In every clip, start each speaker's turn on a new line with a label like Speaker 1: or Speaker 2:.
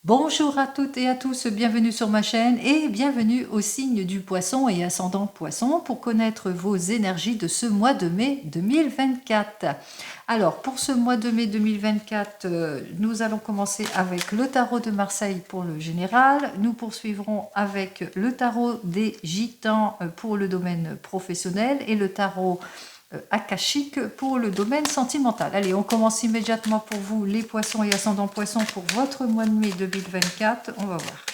Speaker 1: Bonjour à toutes et à tous, bienvenue sur ma chaîne et bienvenue au signe du poisson et ascendant poisson pour connaître vos énergies de ce mois de mai 2024. Alors pour ce mois de mai 2024, nous allons commencer avec le tarot de Marseille pour le général. Nous poursuivrons avec le tarot des gitans pour le domaine professionnel et le tarot akashique pour le domaine sentimental. Allez, on commence immédiatement pour vous, les poissons et ascendants poissons, pour votre mois de mai 2024. On va voir.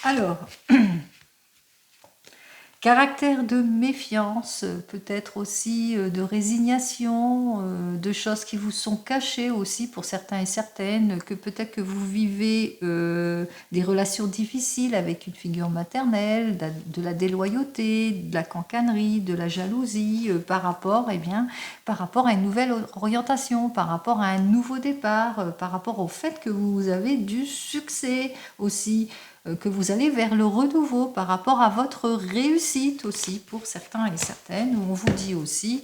Speaker 1: Alors, caractère de méfiance, peut-être aussi de résignation, de choses qui vous sont cachées aussi pour certains et certaines, que peut-être que vous vivez des relations difficiles avec une figure maternelle, de la déloyauté, de la cancanerie, de la jalousie par rapport à une nouvelle orientation, par rapport à un nouveau départ, par rapport au fait que vous avez du succès aussi, que vous allez vers le renouveau par rapport à votre réussite aussi pour certains et certaines, où on vous dit aussi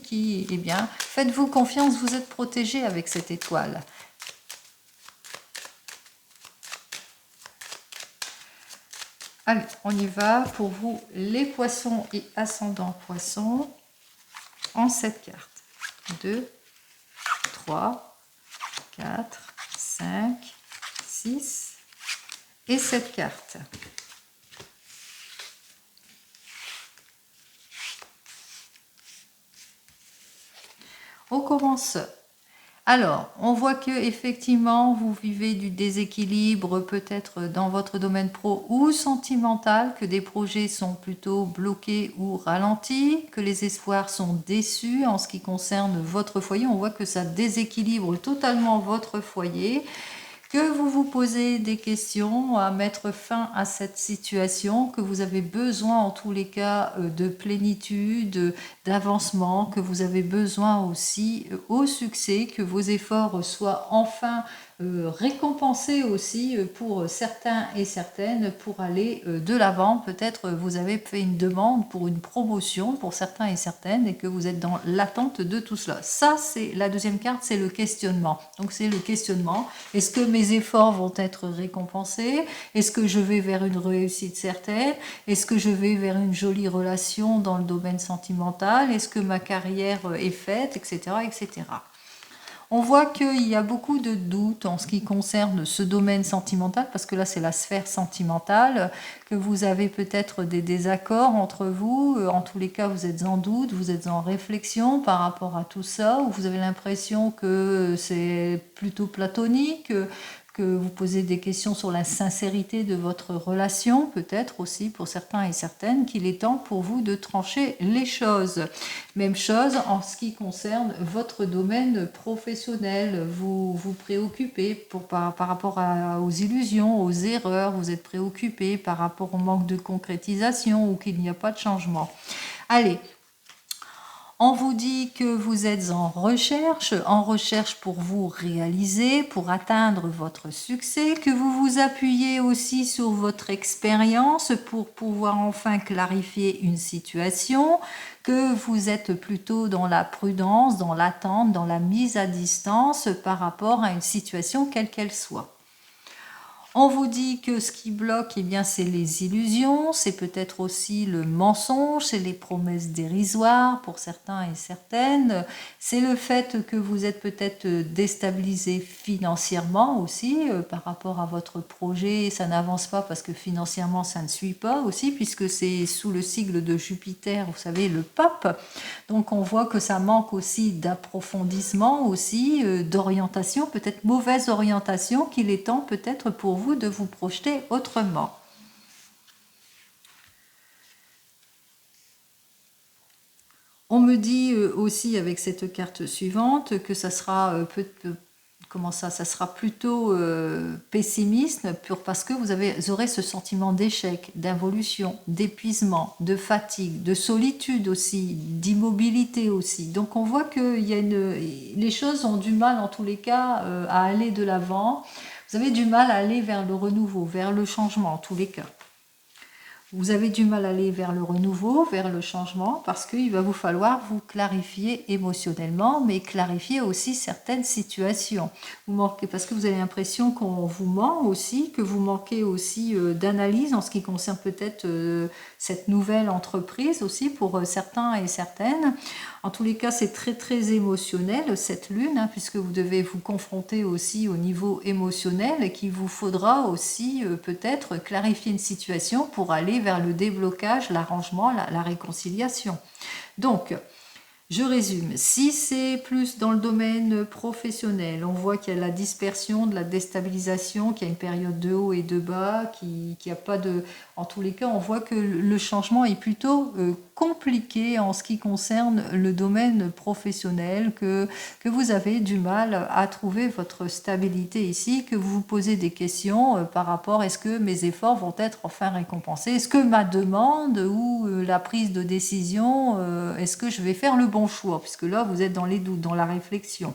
Speaker 1: faites-vous confiance, vous êtes protégé avec cette étoile. Allez, on y va pour vous, les poissons et ascendants poissons, en 7 cartes. 2, 3, 4, 5, 6 et 7 cartes. On commence. Alors, on voit que effectivement vous vivez du déséquilibre peut-être dans votre domaine pro ou sentimental, que des projets sont plutôt bloqués ou ralentis, que les espoirs sont déçus en ce qui concerne votre foyer. On voit que ça déséquilibre totalement votre foyer, que vous vous posez des questions à mettre fin à cette situation, que vous avez besoin en tous les cas de plénitude, d'avancement, que vous avez besoin aussi au succès, que vos efforts soient enfin récompensés aussi pour certains et certaines pour aller de l'avant. Peut-être vous avez fait une demande pour une promotion pour certains et certaines et que vous êtes dans l'attente de tout cela. Ça, c'est la deuxième carte, c'est le questionnement. Donc c'est le questionnement. Est-ce que mes efforts vont être récompensés? Est-ce que je vais vers une réussite certaine? Est-ce que je vais vers une jolie relation dans le domaine sentimental? Est-ce que ma carrière est faite, etc., etc. On voit qu'il y a beaucoup de doutes en ce qui concerne ce domaine sentimental, parce que là c'est la sphère sentimentale, que vous avez peut-être des désaccords entre vous, en tous les cas vous êtes en doute, vous êtes en réflexion par rapport à tout ça, ou vous avez l'impression que c'est plutôt platonique, que vous posez des questions sur la sincérité de votre relation, peut-être aussi pour certains et certaines, qu'il est temps pour vous de trancher les choses. Même chose en ce qui concerne votre domaine professionnel. Vous vous préoccupez par rapport aux illusions, aux erreurs, vous êtes préoccupé par rapport au manque de concrétisation ou qu'il n'y a pas de changement. Allez, on vous dit que vous êtes en recherche pour vous réaliser, pour atteindre votre succès, que vous vous appuyez aussi sur votre expérience pour pouvoir enfin clarifier une situation, que vous êtes plutôt dans la prudence, dans l'attente, dans la mise à distance par rapport à une situation quelle qu'elle soit. On vous dit que ce qui bloque, eh bien, c'est les illusions, c'est peut-être aussi le mensonge, c'est les promesses dérisoires pour certains et certaines, c'est le fait que vous êtes peut-être déstabilisé financièrement aussi par rapport à votre projet, ça n'avance pas parce que financièrement ça ne suit pas aussi, puisque c'est sous le sigle de Jupiter, vous savez, le pape. Donc on voit que ça manque aussi d'approfondissement, aussi d'orientation, peut-être mauvaise orientation, qu'il est temps peut-être pour vous de vous projeter autrement. On me dit aussi avec cette carte suivante que ça sera ça sera plutôt pessimiste parce que vous aurez ce sentiment d'échec, d'involution, d'épuisement, de fatigue, de solitude aussi, d'immobilité aussi. Donc on voit que les choses ont du mal en tous les cas à aller de l'avant. Vous avez du mal à aller vers le renouveau, vers le changement en tous les cas. Vous avez du mal à aller vers le renouveau, vers le changement, parce qu'il va vous falloir vous clarifier émotionnellement, mais clarifier aussi certaines situations. Vous manquez, parce que vous avez l'impression qu'on vous ment aussi, que vous manquez aussi d'analyse en ce qui concerne peut-être cette nouvelle entreprise aussi pour certains et certaines. En tous les cas, c'est très très émotionnel cette lune, hein, puisque vous devez vous confronter aussi au niveau émotionnel et qu'il vous faudra aussi peut-être clarifier une situation pour aller vers le déblocage, l'arrangement, la réconciliation. Donc, je résume, si c'est plus dans le domaine professionnel, on voit qu'il y a la dispersion, de la déstabilisation, qu'il y a une période de haut et de bas, qu'il n'y a pas de... En tous les cas, on voit que le changement est plutôt compliqué en ce qui concerne le domaine professionnel, que vous avez du mal à trouver votre stabilité ici, que vous vous posez des questions par rapport à est-ce que mes efforts vont être enfin récompensés, est-ce que ma demande ou la prise de décision, est-ce que je vais faire le bon choix, puisque là vous êtes dans les doutes, dans la réflexion.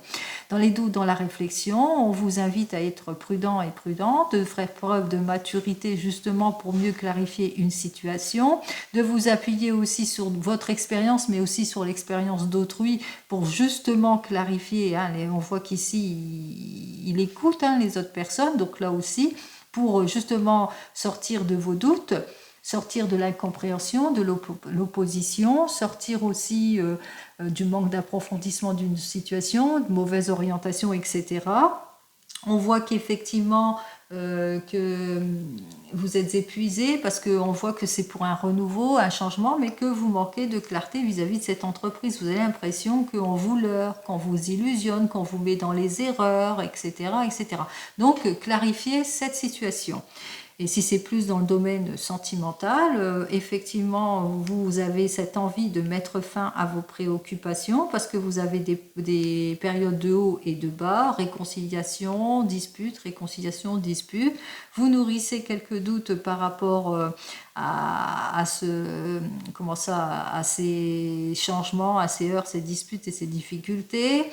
Speaker 1: Dans les doutes, dans la réflexion, on vous invite à être prudent et prudente, de faire preuve de maturité justement pour mieux clarifier une situation, de vous appuyer aussi sur votre expérience, mais aussi sur l'expérience d'autrui pour justement clarifier. Hein, on voit qu'ici, il écoute les autres personnes, donc là aussi, pour justement sortir de vos doutes, sortir de l'incompréhension, de l'opposition, sortir aussi du manque d'approfondissement d'une situation, de mauvaise orientation, etc. On voit qu'effectivement, que vous êtes épuisé parce qu'on voit que c'est pour un renouveau, un changement, mais que vous manquez de clarté vis-à-vis de cette entreprise. Vous avez l'impression qu'on vous leurre, qu'on vous illusionne, qu'on vous met dans les erreurs, etc., etc. Donc, clarifiez cette situation. Et si c'est plus dans le domaine sentimental, effectivement, vous avez cette envie de mettre fin à vos préoccupations parce que vous avez des périodes de haut et de bas, réconciliation, dispute, réconciliation, dispute. Vous nourrissez quelques doutes par rapport à ces changements, à ces heurts, ces disputes et ces difficultés.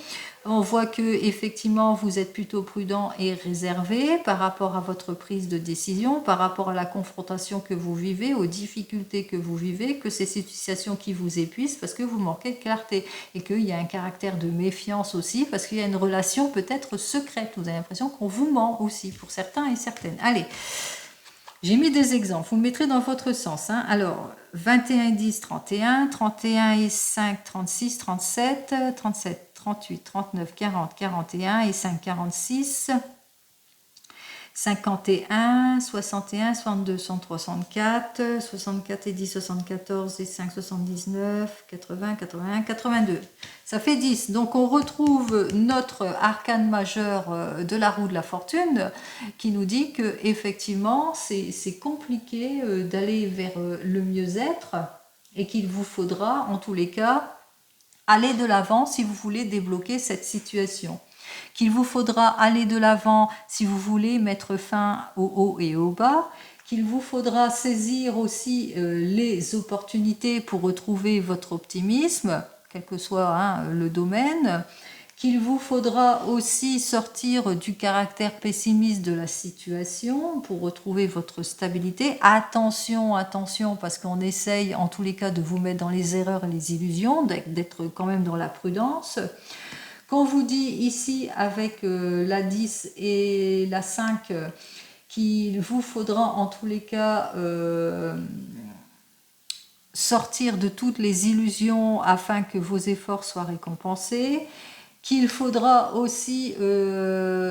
Speaker 1: On voit que effectivement vous êtes plutôt prudent et réservé par rapport à votre prise de décision, par rapport à la confrontation que vous vivez, aux difficultés que vous vivez, que ces situations qui vous épuisent parce que vous manquez de clarté et qu'il y a un caractère de méfiance aussi parce qu'il y a une relation peut-être secrète. Vous avez l'impression qu'on vous ment aussi pour certains et certaines. Allez, j'ai mis des exemples, vous mettrez dans votre sens. Hein. Alors, 21 et 10, 31, 31 et 5, 36, 37, 37, 38, 39, 40, 41 et 5, 46, 51, 61, 62, 63, 64, 64 et 10, 74 et 5, 79, 80, 81, 82. Ça fait 10. Donc on retrouve notre arcane majeur de la roue de la fortune qui nous dit que effectivement c'est compliqué d'aller vers le mieux-être et qu'il vous faudra en tous les cas aller de l'avant si vous voulez débloquer cette situation. Qu'il vous faudra aller de l'avant si vous voulez mettre fin au haut et au bas, qu'il vous faudra saisir aussi les opportunités pour retrouver votre optimisme, quel que soit le domaine, qu'il vous faudra aussi sortir du caractère pessimiste de la situation pour retrouver votre stabilité. Attention, attention, parce qu'on essaye en tous les cas de vous mettre dans les erreurs et les illusions, d'être quand même dans la prudence. Qu'on vous dit ici avec la 10 et la 5 qu'il vous faudra en tous les cas sortir de toutes les illusions afin que vos efforts soient récompensés, qu'il faudra aussi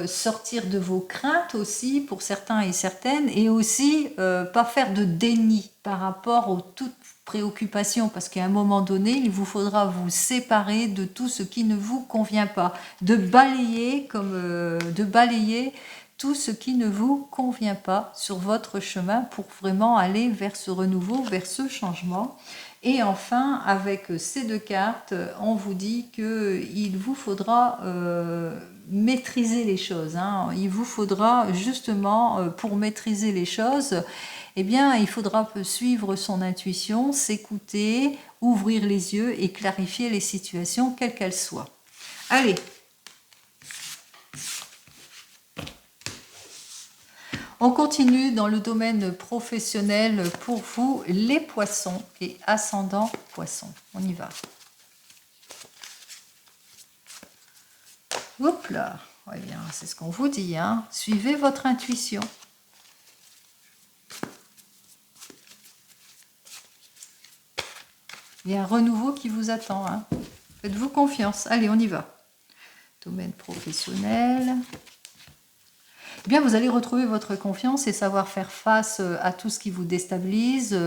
Speaker 1: sortir de vos craintes aussi pour certains et certaines et aussi pas faire de déni par rapport aux toutes préoccupation parce qu'à un moment donné, il vous faudra vous séparer de tout ce qui ne vous convient pas, de balayer tout ce qui ne vous convient pas sur votre chemin pour vraiment aller vers ce renouveau, vers ce changement. Et enfin, avec ces deux cartes, on vous dit qu'il vous faudra maîtriser les choses. Hein. Il vous faudra justement, pour maîtriser les choses, eh bien, il faudra suivre son intuition, s'écouter, ouvrir les yeux et clarifier les situations, quelles qu'elles soient. Allez. On continue dans le domaine professionnel pour vous, les poissons et ascendant poissons. On y va. Hop là. Eh bien, c'est ce qu'on vous dit, hein. Suivez votre intuition. Il y a un renouveau qui vous attend, hein. Faites-vous confiance. Allez, on y va. Domaine professionnel. Eh bien, vous allez retrouver votre confiance et savoir faire face à tout ce qui vous déstabilise,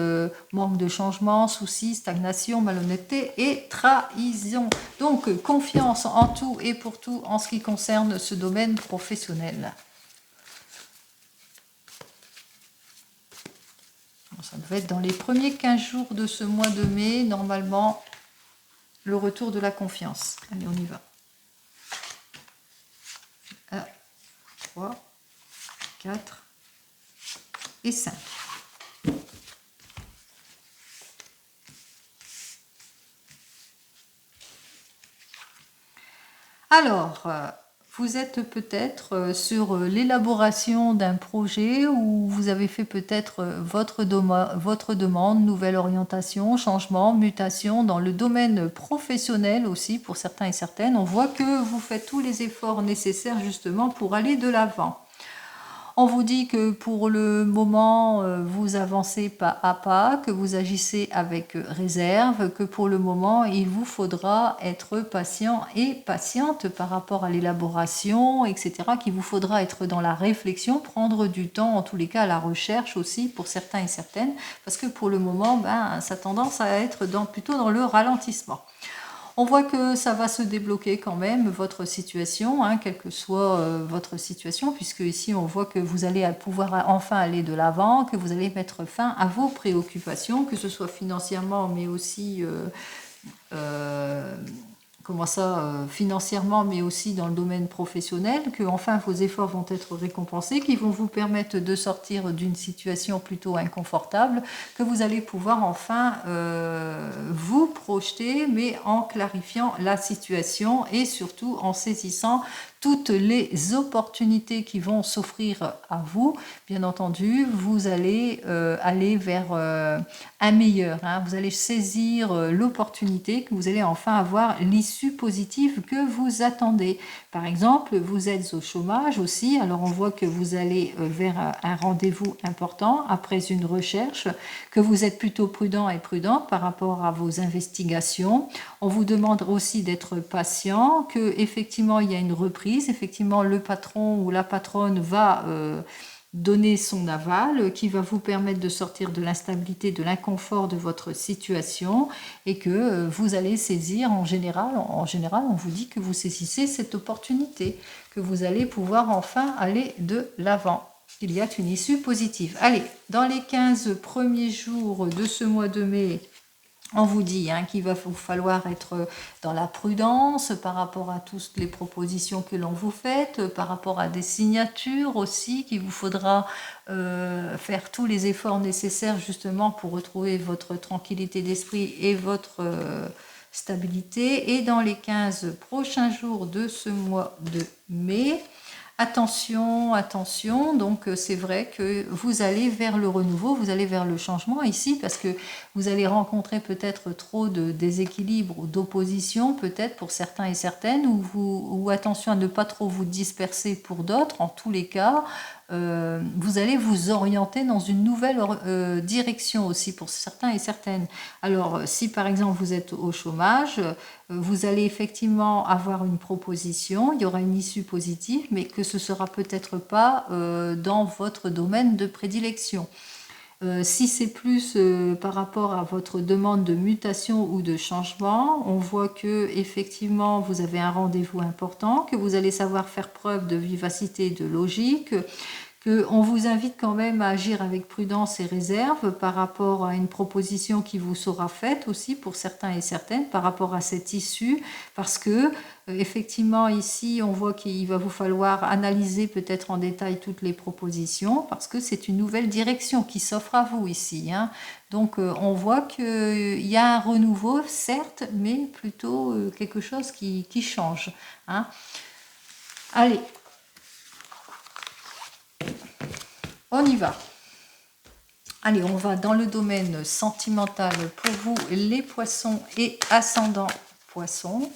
Speaker 1: manque de changement, soucis, stagnation, malhonnêteté et trahison. Donc, confiance en tout et pour tout en ce qui concerne ce domaine professionnel. Ça devait être dans les premiers 15 jours de ce mois de mai, normalement, le retour de la confiance. Allez, on y va. 1, 3, 4 et 5. Alors, vous êtes peut-être sur l'élaboration d'un projet où vous avez fait peut-être votre demande, nouvelle orientation, changement, mutation dans le domaine professionnel aussi pour certains et certaines. On voit que vous faites tous les efforts nécessaires justement pour aller de l'avant. On vous dit que pour le moment, vous avancez pas à pas, que vous agissez avec réserve, que pour le moment, il vous faudra être patient et patiente par rapport à l'élaboration, etc., qu'il vous faudra être dans la réflexion, prendre du temps, en tous les cas, à la recherche aussi pour certains et certaines, parce que pour le moment, ça a tendance à être plutôt dans le ralentissement. On voit que ça va se débloquer quand même, votre situation, hein, quelle que soit votre situation, puisque ici on voit que vous allez pouvoir enfin aller de l'avant, que vous allez mettre fin à vos préoccupations, que ce soit financièrement, mais aussi financièrement, mais aussi dans le domaine professionnel, que enfin vos efforts vont être récompensés, qui vont vous permettre de sortir d'une situation plutôt inconfortable, que vous allez pouvoir enfin vous projeter, mais en clarifiant la situation et surtout en saisissant toutes les opportunités qui vont s'offrir à vous. Bien entendu, vous allez aller vers un meilleur, hein. Vous allez saisir l'opportunité, que vous allez enfin avoir l'issue positive que vous attendez. Par exemple, vous êtes au chômage aussi, alors on voit que vous allez vers un rendez-vous important après une recherche, que vous êtes plutôt prudent et prudente par rapport à vos investigations. On vous demande aussi d'être patient, que effectivement il y a une reprise, effectivement le patron ou la patronne va donner son aval, qui va vous permettre de sortir de l'instabilité, de l'inconfort de votre situation, et que vous allez saisir en général, on vous dit que vous saisissez cette opportunité, que vous allez pouvoir enfin aller de l'avant. Il y a une issue positive. Allez, dans les 15 premiers jours de ce mois de mai, on vous dit qu'il va vous falloir être dans la prudence par rapport à toutes les propositions que l'on vous fait, par rapport à des signatures aussi, qu'il vous faudra faire tous les efforts nécessaires justement pour retrouver votre tranquillité d'esprit et votre stabilité. Et dans les 15 prochains jours de ce mois de mai, attention, attention, donc c'est vrai que vous allez vers le renouveau, vous allez vers le changement ici, parce que vous allez rencontrer peut-être trop de déséquilibre ou d'opposition, peut-être pour certains et certaines, ou attention à ne pas trop vous disperser pour d'autres. En tous les cas, vous allez vous orienter dans une nouvelle direction aussi pour certains et certaines. Alors, si par exemple vous êtes au chômage, vous allez effectivement avoir une proposition, il y aura une issue positive, mais que ce ne sera peut-être pas dans votre domaine de prédilection. Si c'est plus par rapport à votre demande de mutation ou de changement, on voit que effectivement vous avez un rendez-vous important, que vous allez savoir faire preuve de vivacité et de logique, qu'on vous invite quand même à agir avec prudence et réserve par rapport à une proposition qui vous sera faite aussi pour certains et certaines par rapport à cette issue, parce que effectivement ici on voit qu'il va vous falloir analyser peut-être en détail toutes les propositions, parce que c'est une nouvelle direction qui s'offre à vous ici, hein. Donc on voit qu'il y a un renouveau certes, mais plutôt quelque chose qui change, hein. Allez, On y va. Allez, on va dans le domaine sentimental pour vous, les poissons et ascendant poissons.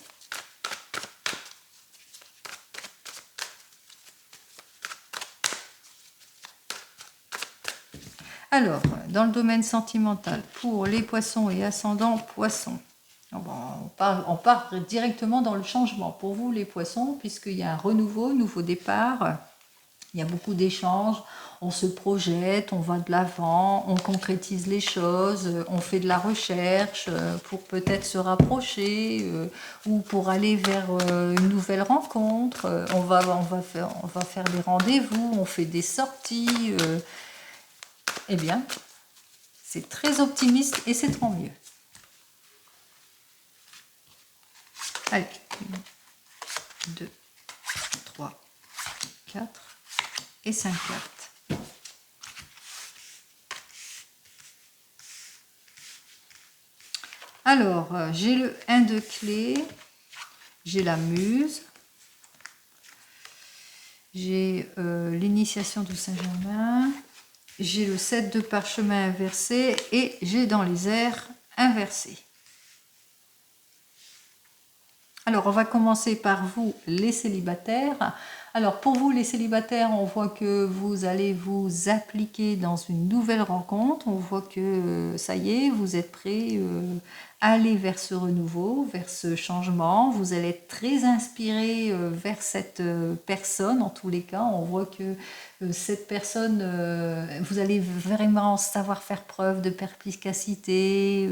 Speaker 1: Alors, dans le domaine sentimental, pour les poissons et ascendants poissons, on part directement dans le changement. Pour vous, les poissons, puisqu'il y a un renouveau, nouveau départ, il y a beaucoup d'échanges, on se projette, on va de l'avant, on concrétise les choses, on fait de la recherche pour peut-être se rapprocher ou pour aller vers une nouvelle rencontre. On va faire des rendez-vous, on fait des sorties. Eh bien, c'est très optimiste et c'est tant mieux. Allez, 1, 2, 3, 4 et 5 cartes. Alors, j'ai le 1 de clé, j'ai la muse, j'ai l'initiation de Saint-Germain, j'ai le 7 de parchemin inversé et j'ai dans les airs inversé. Alors, on va commencer par vous, les célibataires. Alors, pour vous, les célibataires, on voit que vous allez vous appliquer dans une nouvelle rencontre. On voit que, ça y est, vous êtes prêts à aller vers ce renouveau, vers ce changement. Vous allez être très inspiré vers cette personne. En tous les cas, on voit que cette personne, vous allez vraiment savoir faire preuve de perspicacité,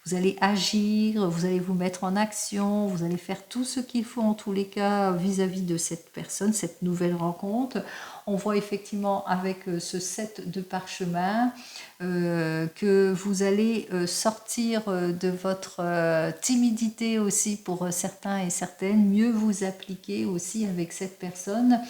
Speaker 1: vous allez agir, vous allez vous mettre en action, vous allez faire tout ce qu'il faut en tous les cas vis-à-vis de cette personne, cette nouvelle rencontre. On voit effectivement avec ce 7 de parchemin que vous allez sortir de votre timidité aussi pour certains et certaines, mieux vous appliquer aussi avec cette personne.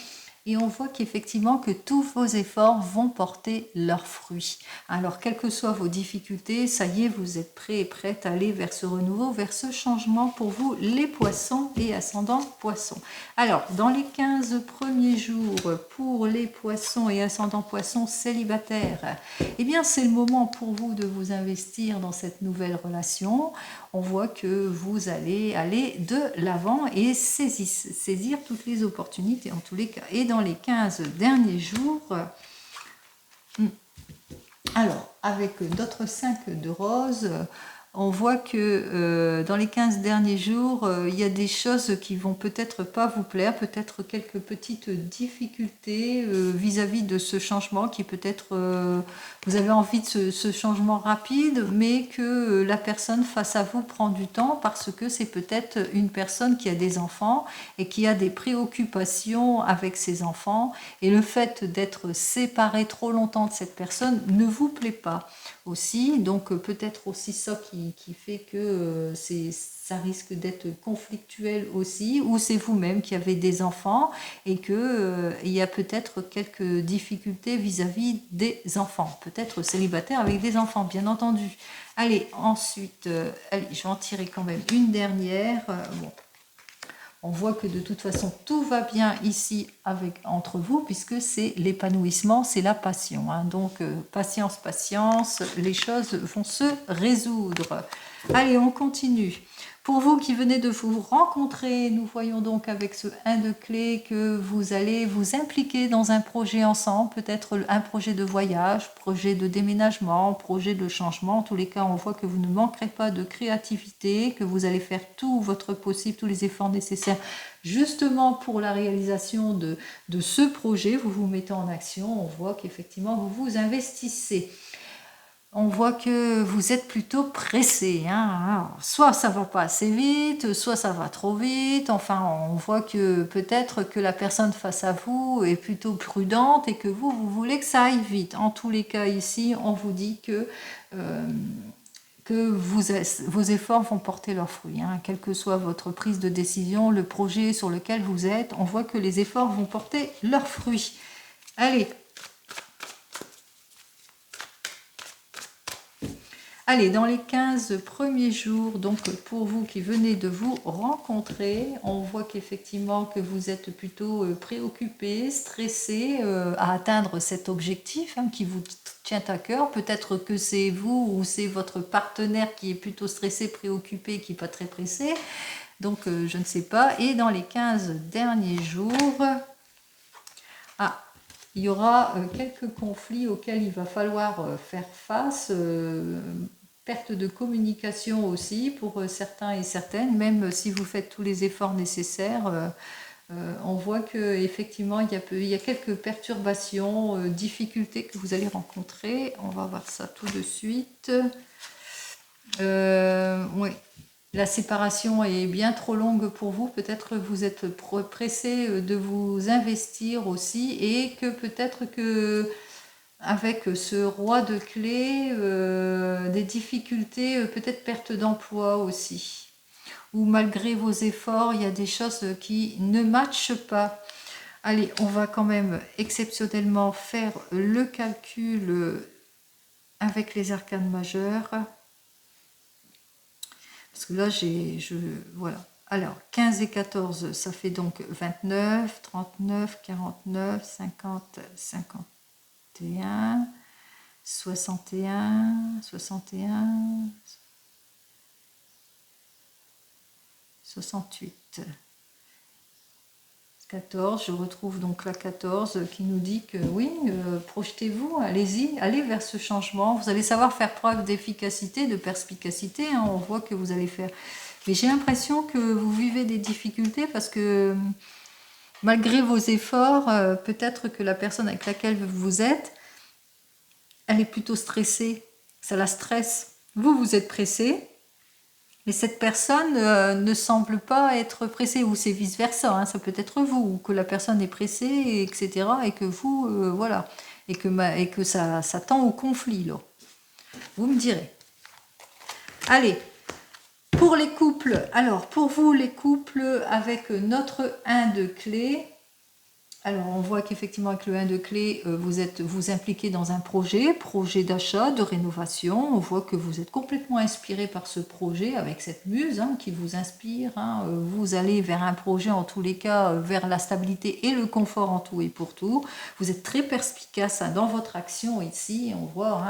Speaker 1: Et on voit qu'effectivement que tous vos efforts vont porter leurs fruits. Alors, quelles que soient vos difficultés, ça y est, vous êtes prêts et prêtes à aller vers ce renouveau, vers ce changement pour vous, les poissons et ascendants poissons. Alors, dans les 15 premiers jours, pour les poissons et ascendants poissons célibataires, eh bien, c'est le moment pour vous de vous investir dans cette nouvelle relation. On voit que vous allez aller de l'avant et saisir toutes les opportunités en tous les cas. Et dans les 15 derniers jours, alors avec d'autres 5 de rose, on voit que dans les 15 derniers jours, il y a des choses qui vont peut-être pas vous plaire, peut-être quelques petites difficultés vis-à-vis de ce changement qui peut-être, vous avez envie de ce changement rapide, mais que la personne face à vous prend du temps parce que c'est peut-être une personne qui a des enfants et qui a des préoccupations avec ses enfants. Et le fait d'être séparé trop longtemps de cette personne ne vous plaît pas aussi, donc peut-être aussi ça qui fait que ça risque d'être conflictuel aussi, ou c'est vous-même qui avez des enfants et que il y a peut-être quelques difficultés vis-à-vis des enfants, peut-être célibataire avec des enfants, bien entendu. Allez, ensuite, allez, je vais en tirer quand même une dernière. Bon. On voit que de toute façon, tout va bien ici entre vous, puisque c'est l'épanouissement, c'est la passion. Hein. Donc, patience, patience, les choses vont se résoudre. Allez, on continue. Pour vous qui venez de vous rencontrer, nous voyons donc avec ce 1 de clé que vous allez vous impliquer dans un projet ensemble, peut-être un projet de voyage, projet de déménagement, projet de changement. En tous les cas, on voit que vous ne manquerez pas de créativité, que vous allez faire tout votre possible, tous les efforts nécessaires justement pour la réalisation de ce projet. Vous vous mettez en action, on voit qu'effectivement vous vous investissez. On voit que vous êtes plutôt pressé. Hein. Alors, soit ça va pas assez vite, soit ça va trop vite. Enfin, on voit que peut-être que la personne face à vous est plutôt prudente et que vous voulez que ça aille vite. En tous les cas, ici, on vous dit que vos efforts vont porter leurs fruits. Hein. Quelle que soit votre prise de décision, le projet sur lequel vous êtes, on voit que les efforts vont porter leurs fruits. Allez. Allez, dans les 15 premiers jours, donc pour vous qui venez de vous rencontrer, on voit qu'effectivement que vous êtes plutôt préoccupé, stressé à atteindre cet objectif qui vous tient à cœur. Peut-être que c'est vous ou c'est votre partenaire qui est plutôt stressé, préoccupé, qui n'est pas très pressé. Donc je ne sais pas. Et dans les 15 derniers jours, il y aura quelques conflits auxquels il va falloir faire face. Perte de communication aussi pour certains et certaines, même si vous faites tous les efforts nécessaires. On voit qu'effectivement, il y a quelques perturbations, difficultés que vous allez rencontrer. On va voir ça tout de suite. Oui. La séparation est bien trop longue pour vous. Peut-être vous êtes pressé de vous investir aussi et que peut-être que avec ce roi de clés, des difficultés, peut-être perte d'emploi aussi. Ou malgré vos efforts, il y a des choses qui ne matchent pas. Allez, on va quand même exceptionnellement faire le calcul avec les arcanes majeures. Parce que là, voilà. Alors, 15 et 14, ça fait donc 29, 39, 49, 50, 51, 61, 61, 68. 14, je retrouve donc la 14 qui nous dit que oui, projetez-vous, allez-y, allez vers ce changement. Vous allez savoir faire preuve d'efficacité, de perspicacité, on voit que vous allez faire. Mais j'ai l'impression que vous vivez des difficultés parce que malgré vos efforts, peut-être que la personne avec laquelle vous êtes, elle est plutôt stressée, ça la stresse. Vous, vous êtes pressé, mais cette personne ne semble pas être pressée, ou c'est vice-versa, ça peut être vous, ou que la personne est pressée, etc., et que vous, voilà, et que ça tend au conflit, là. Vous me direz. Allez, pour les couples, alors, pour vous, les couples, avec notre 1 de clé, alors, on voit qu'effectivement, avec le 1 de clé, vous impliquez dans un projet d'achat, de rénovation. On voit que vous êtes complètement inspiré par ce projet, avec cette muse qui vous inspire. Vous allez vers un projet, en tous les cas, vers la stabilité et le confort en tout et pour tout. Vous êtes très perspicace dans votre action ici, on voit.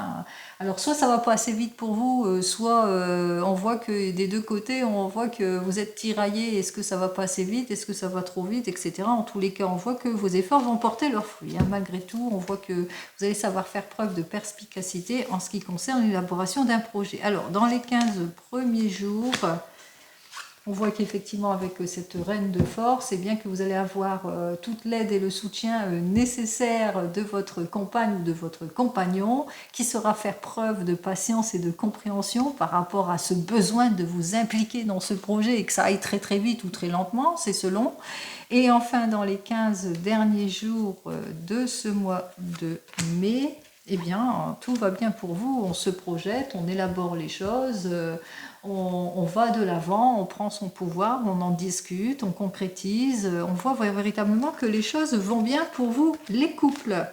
Speaker 1: Alors, soit ça va pas assez vite pour vous, soit on voit que des deux côtés, on voit que vous êtes tiraillé. Est-ce que ça va pas assez vite? Est-ce que ça va trop vite? Etc. En tous les cas, on voit que vos efforts vont porter leurs fruits. Malgré tout, on voit que vous allez savoir faire preuve de perspicacité en ce qui concerne l'élaboration d'un projet. Alors, dans les 15 premiers jours, on voit qu'effectivement, avec cette reine de force, c'est bien que vous allez avoir toute l'aide et le soutien nécessaires de votre compagne ou de votre compagnon, qui saura faire preuve de patience et de compréhension par rapport à ce besoin de vous impliquer dans ce projet et que ça aille très très vite ou très lentement, c'est selon. Et enfin, dans les 15 derniers jours de ce mois de mai, eh bien, tout va bien pour vous, on se projette, on élabore les choses, on va de l'avant, on prend son pouvoir, on en discute, on concrétise, on voit véritablement que les choses vont bien pour vous, les couples.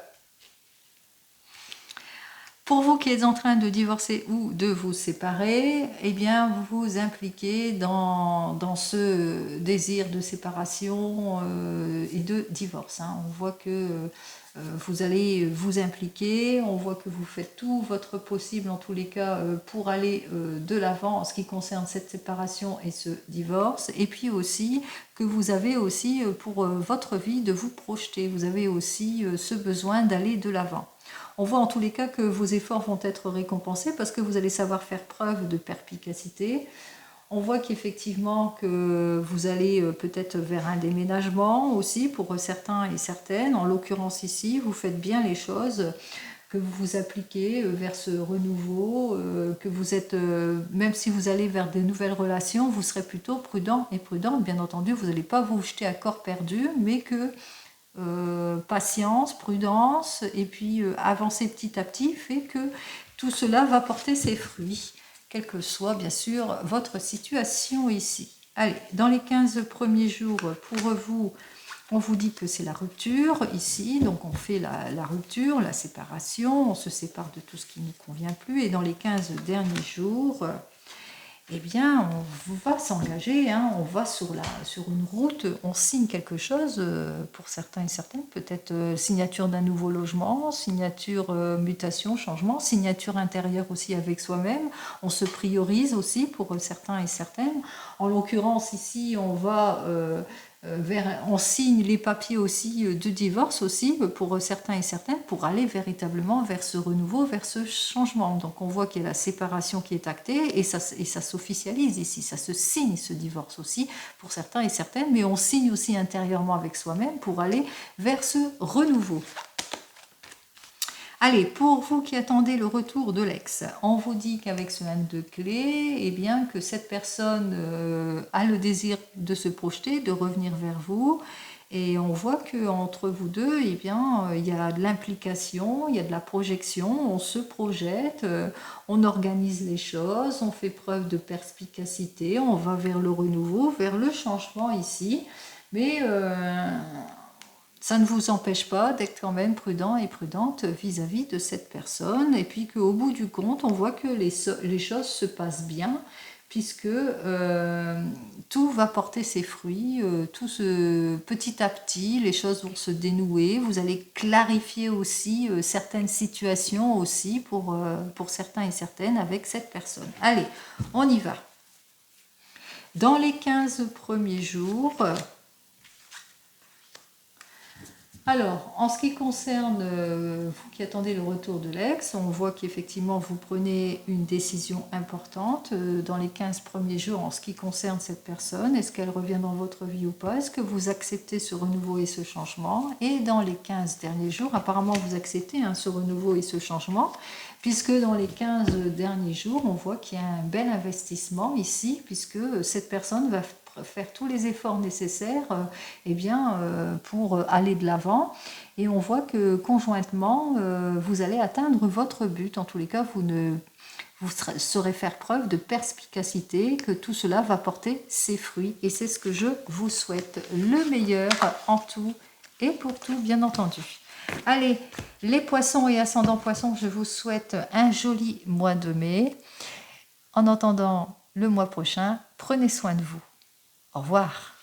Speaker 1: Pour vous qui êtes en train de divorcer ou de vous séparer, eh bien, vous vous impliquez dans ce désir de séparation et de divorce. On voit que vous allez vous impliquer, on voit que vous faites tout votre possible en tous les cas pour aller de l'avant en ce qui concerne cette séparation et ce divorce, et puis aussi que vous avez aussi pour votre vie de vous projeter, vous avez aussi ce besoin d'aller de l'avant. On voit en tous les cas que vos efforts vont être récompensés parce que vous allez savoir faire preuve de perspicacité. On voit qu'effectivement que vous allez peut-être vers un déménagement aussi pour certains et certaines. En l'occurrence ici, vous faites bien les choses, que vous vous appliquez vers ce renouveau, que vous êtes, même si vous allez vers des nouvelles relations, vous serez plutôt prudent et prudente. Bien entendu, vous n'allez pas vous jeter à corps perdu, mais que patience, prudence, et puis avancer petit à petit fait que tout cela va porter ses fruits, quelle que soit bien sûr votre situation ici. Allez, dans les 15 premiers jours, pour vous, On vous dit que c'est la rupture ici, donc on fait la rupture, la séparation, on se sépare de tout ce qui ne nous convient plus. Et dans les 15 derniers jours, eh bien, on va s'engager, hein, on va sur une route, on signe quelque chose pour certains et certaines, peut-être signature d'un nouveau logement, signature mutation, changement, signature intérieure aussi avec soi-même. On se priorise aussi pour certains et certaines. En l'occurrence, ici, on va on signe les papiers aussi de divorce aussi pour certains et certaines pour aller véritablement vers ce renouveau, vers ce changement. Donc on voit qu'il y a la séparation qui est actée et ça s'officialise ici, ça se signe ce divorce aussi pour certains et certaines, mais on signe aussi intérieurement avec soi-même pour aller vers ce renouveau. Allez, pour vous qui attendez le retour de l'ex, on vous dit qu'avec ce 1 de clé, eh bien, que cette personne a le désir de se projeter, de revenir vers vous. Et on voit qu'entre vous deux, eh bien, il y a de l'implication, il y a de la projection, on se projette, on organise les choses, on fait preuve de perspicacité, on va vers le renouveau, vers le changement ici. Mais ça ne vous empêche pas d'être quand même prudent et prudente vis-à-vis de cette personne. Et puis qu'au bout du compte, on voit que les choses se passent bien, puisque tout va porter ses fruits, petit à petit, les choses vont se dénouer. Vous allez clarifier aussi certaines situations aussi pour certains et certaines avec cette personne. Allez, on y va. Dans les 15 premiers jours... Alors, en ce qui concerne vous qui attendez le retour de l'ex, on voit qu'effectivement vous prenez une décision importante dans les 15 premiers jours en ce qui concerne cette personne. Est-ce qu'elle revient dans votre vie ou pas? Est-ce que vous acceptez ce renouveau et ce changement? Et dans les 15 derniers jours, apparemment vous acceptez ce renouveau et ce changement, puisque dans les 15 derniers jours, on voit qu'il y a un bel investissement ici, puisque cette personne va faire tous les efforts nécessaires eh bien, pour aller de l'avant. Et on voit que conjointement, vous allez atteindre votre but. En tous les cas, vous saurez faire preuve de perspicacité, que tout cela va porter ses fruits. Et c'est ce que je vous souhaite, le meilleur en tout et pour tout, bien entendu. Allez, les poissons et ascendants poissons, je vous souhaite un joli mois de mai. En attendant le mois prochain, prenez soin de vous. Au revoir.